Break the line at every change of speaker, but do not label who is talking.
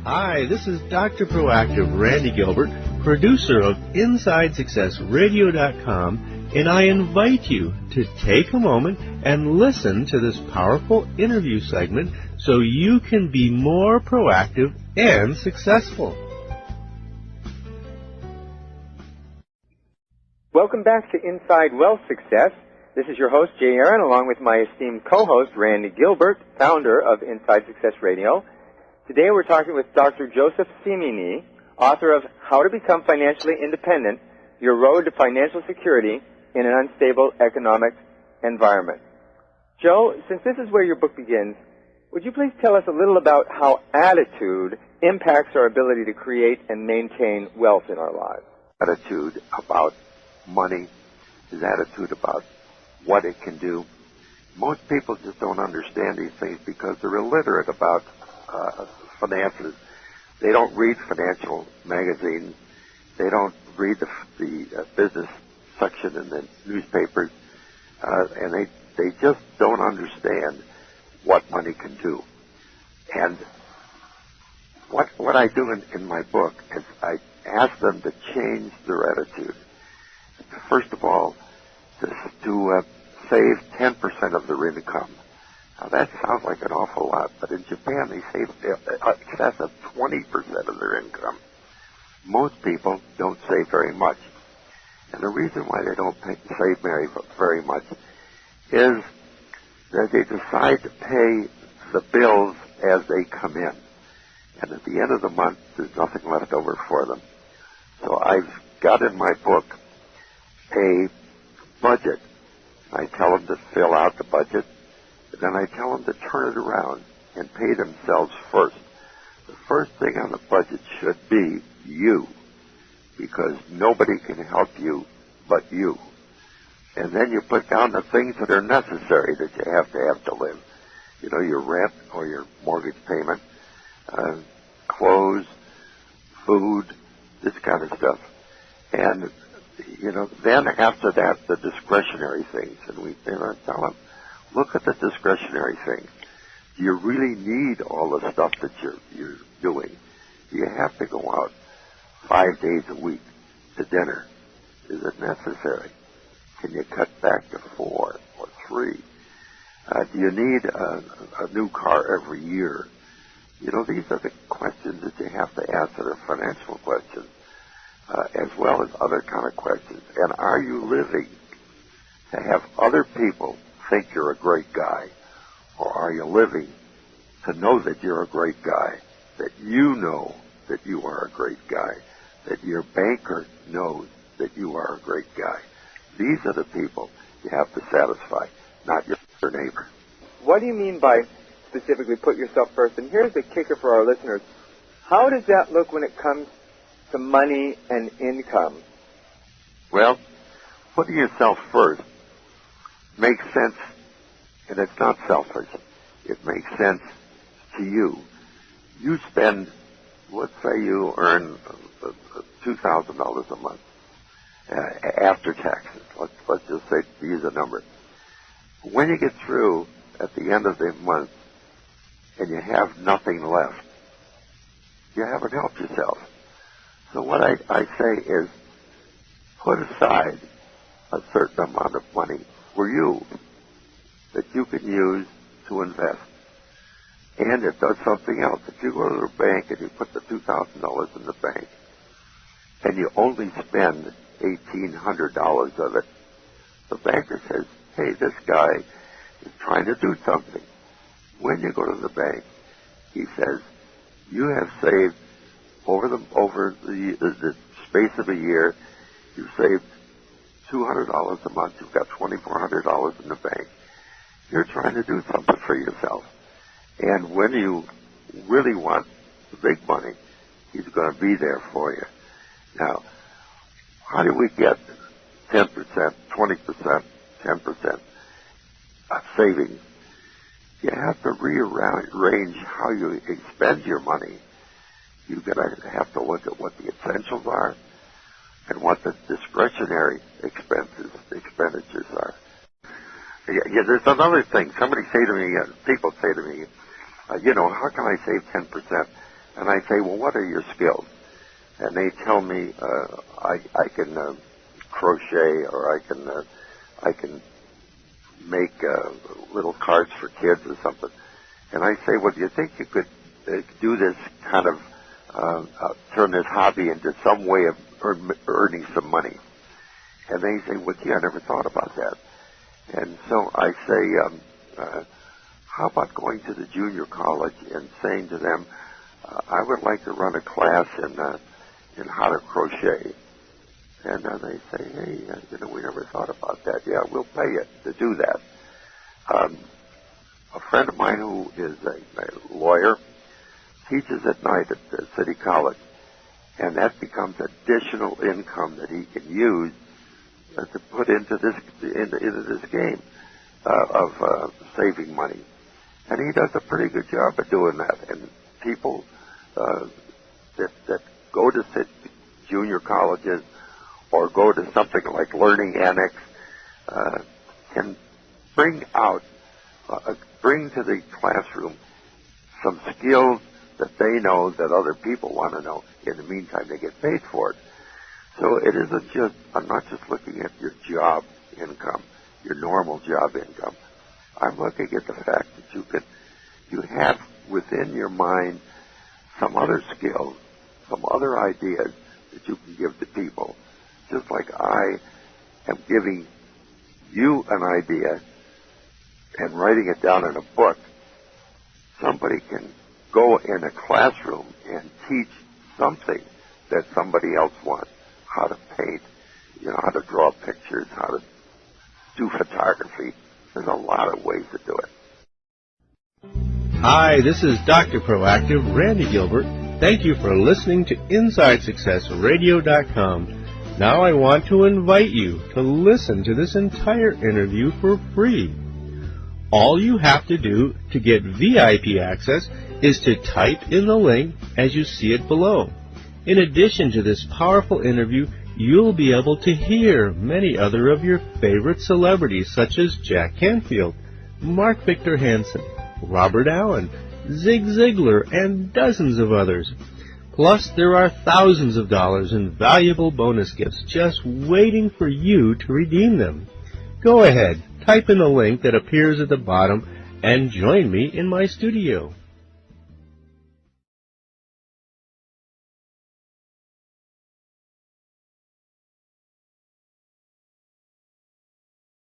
Hi, this is Dr. Proactive Randy Gilbert, producer of InsideSuccessRadio.com, and I invite you to take a moment and listen to this powerful interview segment so you can be more proactive and successful.
Welcome back to Inside Wealth Success. This is your host, Jay Aaron, along with my esteemed co-host, Randy Gilbert, founder of Inside Success Radio. Today we're talking with Dr. Joseph Simini, author of How to Become Financially Independent, Your Road to Financial Security in an Unstable Economic Environment. Joe, since this is where your book begins, would you please tell us a little about how attitude impacts our ability to create and maintain wealth in our lives?
Attitude about money is attitude about what it can do. Most people just don't understand these things because they're illiterate about finances. They don't read financial magazines. They don't read the business section in the newspapers, and they just don't understand what money can do. And what I do in my book is I ask them to change their attitude. First of all, to save 10% of their income. Now that sounds like an awful lot, but in Japan they save excess of 20% of their income. Most people don't save very much. And the reason why they don't save very much is that they decide to pay the bills as they come in. And at the end of the month, there's nothing left over for them. So I've got in my book a budget. I tell them to fill out the budget. Then I tell them to turn it around and pay themselves first. The first thing on the budget should be you, because nobody can help you but you. And then you put down the things that are necessary that you have to live. You know, your rent or your mortgage payment, clothes, food, this kind of stuff. And, you know, then after that, the discretionary things. And we tell them, look at the discretionary things. Do you really need all the stuff that you're doing? Do you have to go out 5 days a week to dinner? Is it necessary? Can you cut back to 4 or 3? Do you need a new car every year? You know, these are the questions that you have to ask that are financial questions, as well as other kind of questions. And are you living to have other people think you're a great guy? Or are you living to know that you're a great guy, that you know that you are a great guy, that your banker knows that you are a great guy? These are the people you have to satisfy, not your neighbor.
What do you mean by specifically put yourself first? And here's the kicker for our listeners. How does that look when it comes to money and income?
Well, putting yourself first makes sense, and it's not selfish. It makes sense to you. You spend, let's say you earn $2,000 a month after taxes. Let's just say, use a number. When you get through at the end of the month and you have nothing left, you haven't helped yourself. So what I say is, put aside a certain amount of money for you that you can use to invest. And it does something else. If you go to the bank and you put the $2,000 in the bank and you only spend $1,800 of it, the banker says, hey, this guy is trying to do something. When you go to the bank, he says, you have saved over the space of a year, you've saved $200 a month. You've got $2,400 in the bank. You're trying to do something for yourself. And when you really want the big money, he's going to be there for you. Now, how do we get 10%, 20%, 10% of savings? You have to rearrange how you expend your money. You're going to have to look at what the essentials are and what the discretionary expenditures are. Yeah, there's another thing. People say to me, how can I save 10%? And I say, well, what are your skills? And they tell me I can crochet, or I can make little cards for kids or something. And I say, well, do you think you could do this kind of turn this hobby into some way of earning some money? And they say, well, gee, I never thought about that. And so I say, how about going to the junior college and saying to them, I would like to run a class in how to crochet. And they say, hey, we never thought about that. Yeah, we'll pay you to do that. A friend of mine who is a lawyer teaches at night at the city college, and that becomes additional income that he can use to put into this game of saving money. And he does a pretty good job of doing that. And people that go to junior colleges or go to something like Learning Annex can bring to the classroom some skills that they know that other people want to know. In the meantime, they get paid for it. So it isn't just, I'm not just looking at your job income, your normal job income. I'm looking at the fact that you have within your mind some other skills, some other ideas that you can give to people. Just like I am giving you an idea and writing it down in a book, somebody can go in a classroom and teach something that somebody else wants. How to paint, how to draw pictures, how to do photography. There's a lot of ways to do it.
Hi, this is Dr. Proactive, Randy Gilbert. Thank you for listening to InsideSuccessRadio.com. Now I want to invite you to listen to this entire interview for free. All you have to do to get VIP access is to type in the link as you see it below. In addition to this powerful interview, you'll be able to hear many other of your favorite celebrities such as Jack Canfield, Mark Victor Hansen, Robert Allen, Zig Ziglar, and dozens of others. Plus, there are thousands of dollars in valuable bonus gifts just waiting for you to redeem them. Go ahead, type in the link that appears at the bottom and join me in my studio.